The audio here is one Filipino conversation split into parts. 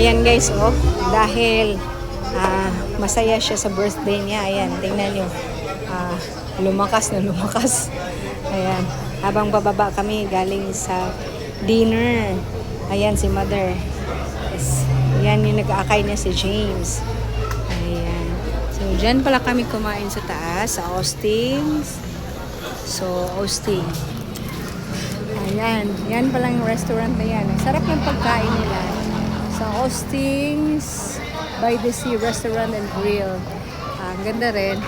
Ayan guys, oh, dahil masaya siya sa birthday niya. Ayan, tingnan nyo. Lumakas na lumakas. Ayan, habang bababa kami galing sa dinner. Ayan si mother. Yes. Ayan yung nag-aakay niya si James. Ayan. So, dyan pala kami kumain sa taas, sa Austin's. So, Austin. Ayan. Yan palang restaurant na yan. Ang sarap ng pagkain nila. Sa Austin's by the Sea Restaurant and Grill. Ang ganda rin.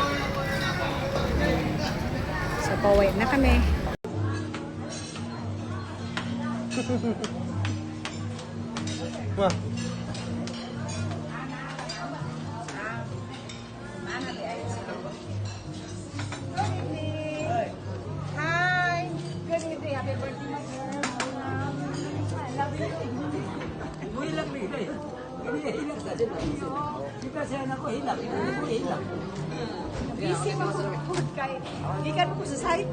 So, pauwi na kami. Ma. Hi! Good evening. Happy birthday, my girl. I love you. Hilak nih, hilak saja lah. Kita saya nak hilak, hilak. Busy mag-food kay ikan ko sa site.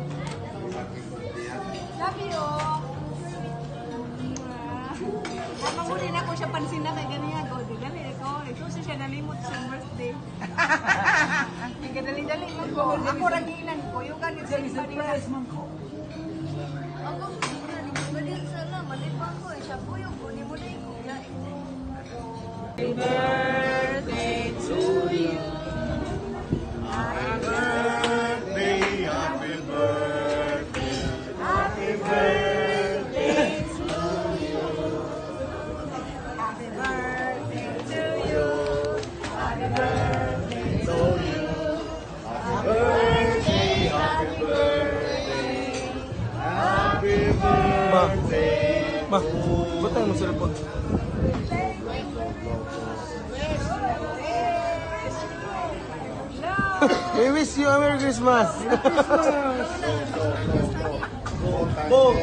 Love you. Mamunin ako siya pansin na kay ganyan. O, di dali ko. Ito siya nalimot sa birthday. Nagdali-dali mo ko. Ako raginan ko. Yung ganit sa Surprise man ko. Ako, ganyan sana, malipang ko eh. Siya po yung kunin mo na yung kuya. Happy birthday to you. Happy birthday, happy birthday. Happy birthday to you. Happy birthday to you. Happy birthday to you. Happy birthday, happy birthday. Happy birthday. Ma, butang mo sa lapon. We wish you a Merry Christmas. Bo.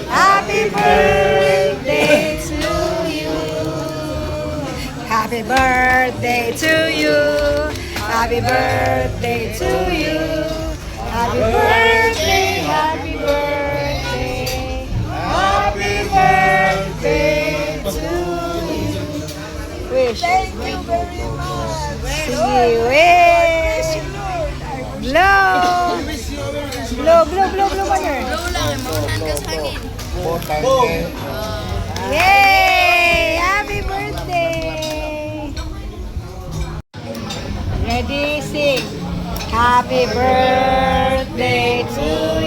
Happy birthday to you. Happy birthday to you. Happy birthday to you. Happy birthday, happy birthday. Happy birthday to you. Wish. Thank you very much. Sige, wish. Blow. Blow, blow, blow, blow, mother. Blow lang, maunan ka sa hangin. Bo. Yay! Happy birthday! Ready, sing. Happy birthday to